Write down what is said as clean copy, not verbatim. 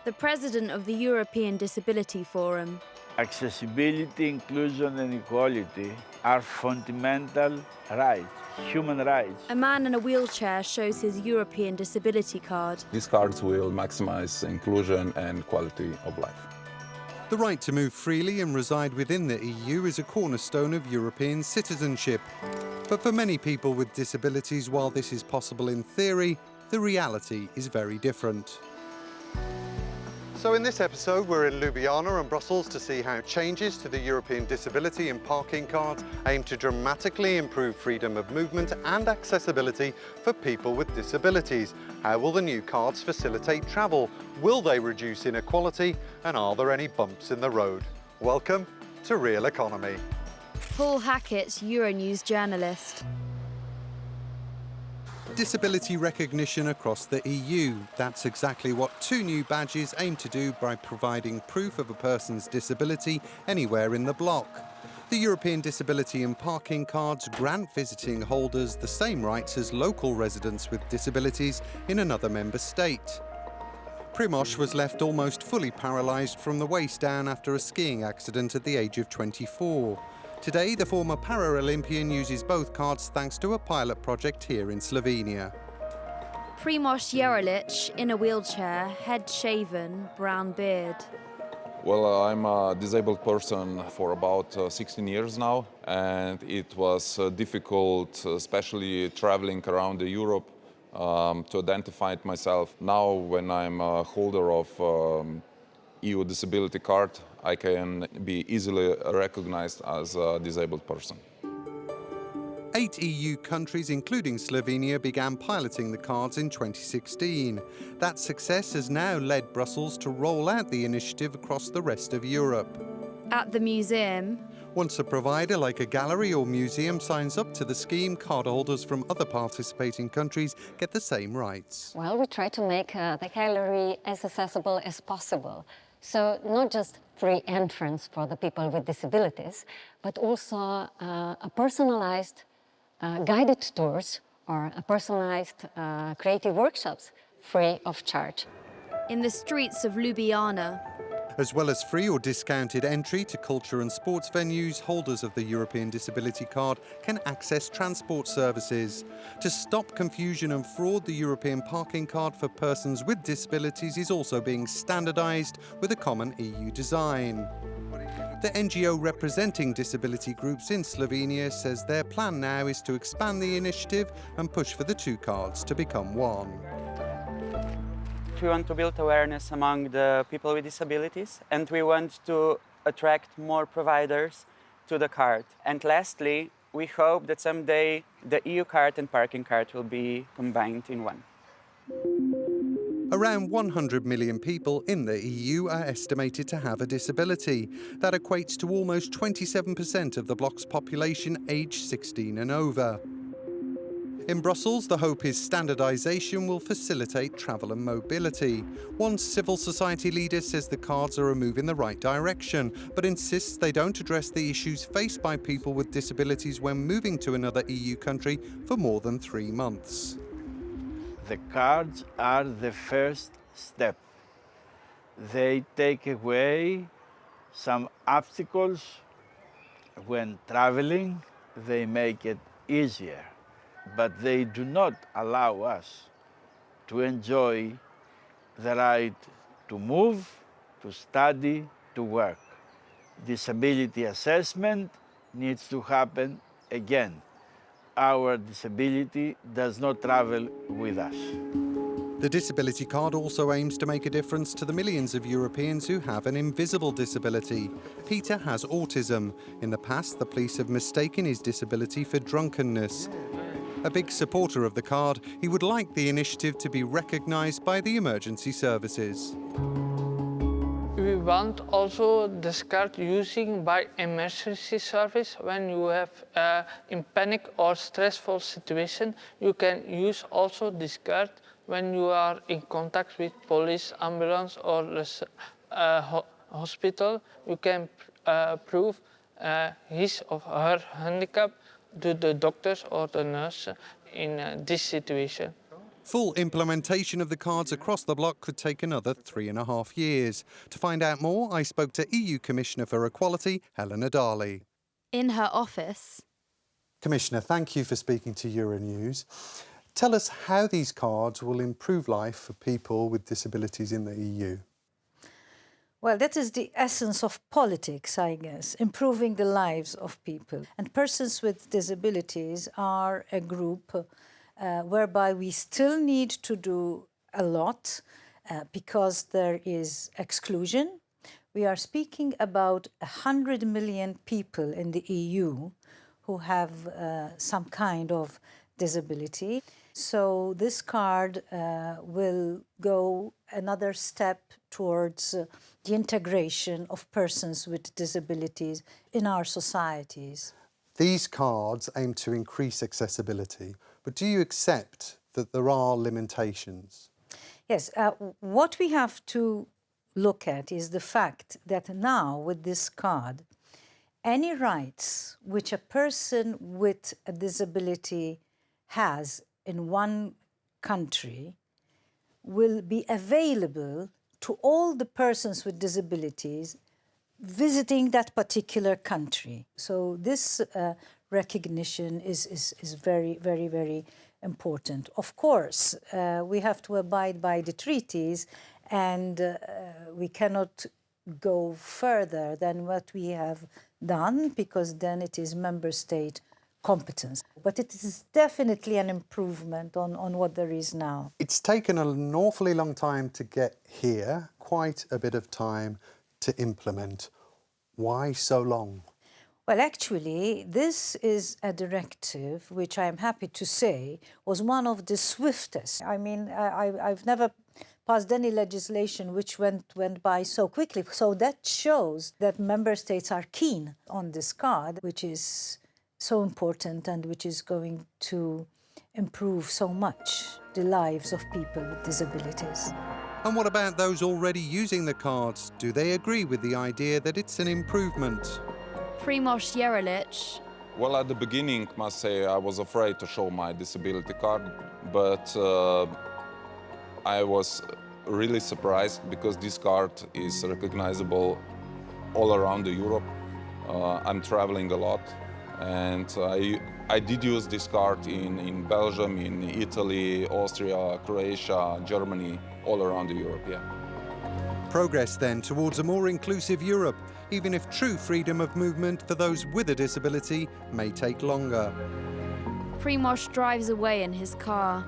the president of the European Disability Forum. Accessibility, inclusion and equality are fundamental rights, human rights. A man in a wheelchair shows his European disability card. These cards will maximize inclusion and quality of life. The right to move freely and reside within the EU is a cornerstone of European citizenship. But for many people with disabilities, while this is possible in theory, the reality is very different. So in this episode, we're in Ljubljana and Brussels to see how changes to the European disability and parking cards aim to dramatically improve freedom of movement and accessibility for people with disabilities. How will the new cards facilitate travel? Will they reduce inequality? And are there any bumps in the road? Welcome to Real Economy. Paul Hackett, Euronews journalist. Disability recognition across the EU. That's exactly what two new badges aim to do by providing proof of a person's disability anywhere in the bloc. The European Disability and Parking Cards grant visiting holders the same rights as local residents with disabilities in another member state. Primož was left almost fully paralysed from the waist down after a skiing accident at the age of 24. Today, the former Paralympian uses both cards thanks to a pilot project here in Slovenia. Primož in a wheelchair, head shaven, brown beard. Well, I'm a disabled person for about 16 years now, and it was difficult, especially traveling around Europe, to identify myself. Now, when I'm a holder of EU disability card, I can be easily recognized as a disabled person. 8 EU countries, including Slovenia, began piloting the cards in 2016. That success has now led Brussels to roll out the initiative across the rest of Europe. At the museum, once a provider like a gallery or museum signs up to the scheme, cardholders from other participating countries get the same rights. Well, we try to make the gallery as accessible as possible. So not just free entrance for the people with disabilities, but also a personalized guided tours or a personalized creative workshops free of charge. In the streets of Ljubljana. As well as free or discounted entry to culture and sports venues, holders of the European Disability Card can access transport services. To stop confusion and fraud, the European Parking Card for persons with disabilities is also being standardised with a common EU design. The NGO representing disability groups in Slovenia says their plan now is to expand the initiative and push for the two cards to become one. We want to build awareness among the people with disabilities, and we want to attract more providers to the card. And lastly, we hope that someday the EU card and parking card will be combined in one. Around 100 million people in the EU are estimated to have a disability. That equates to almost 27% of the bloc's population aged 16 and over. In Brussels, the hope is standardisation will facilitate travel and mobility. One civil society leader says the cards are a move in the right direction, but insists they don't address the issues faced by people with disabilities when moving to another EU country for more than 3 months. The cards are the first step. They take away some obstacles when traveling. They make it easier. But they do not allow us to enjoy the right to move, to study, to work. Disability assessment needs to happen again. Our disability does not travel with us. The disability card also aims to make a difference to the millions of Europeans who have an invisible disability. Peter has autism. In the past, the police have mistaken his disability for drunkenness. A big supporter of the card, he would like the initiative to be recognised by the emergency services. We want also this card using by emergency service. When you have in panic or stressful situation, you can use also this card when you are in contact with police, ambulance or hospital. You can prove his or her handicap to the doctors or the nurse in this situation. Full implementation of the cards across the bloc could take another 3.5 years. To find out more, I spoke to EU Commissioner for Equality, Helena Dalli. In her office, Commissioner, thank you for speaking to Euronews. Tell us how these cards will improve life for people with disabilities in the EU. Well, that is the essence of politics, I guess, improving the lives of people. And persons with disabilities are a group whereby we still need to do a lot because there is exclusion. We are speaking about 100 million people in the EU who have some kind of disability. So this card will go another step towards the integration of persons with disabilities in our societies. These cards aim to increase accessibility, but do you accept that there are limitations? Yes, what we have to look at is the fact that now with this card, any rights which a person with a disability has in one country will be available to all the persons with disabilities visiting that particular country. So this recognition is very, very, very important. Of course, we have to abide by the treaties, and we cannot go further than what we have done, because then it is member state competence. But it is definitely an improvement on what there is now. It's taken an awfully long time to get here, quite a bit of time to implement. Why so long? Well, actually, this is a directive which I am happy to say was one of the swiftest. I mean, I've never passed any legislation which went by so quickly. So that shows that member states are keen on this card, which is so important and which is going to improve so much the lives of people with disabilities. And what about those already using the cards? Do they agree with the idea that it's an improvement? Primož Jerelic, Well, at the beginning, must say, I was afraid to show my disability card, but I was really surprised because this card is recognizable all around Europe. I'm traveling a lot, and I did use this card in Belgium, in Italy, Austria, Croatia, Germany, all around Europe, yeah. Progress then towards a more inclusive Europe, even if true freedom of movement for those with a disability may take longer. Primož drives away in his car.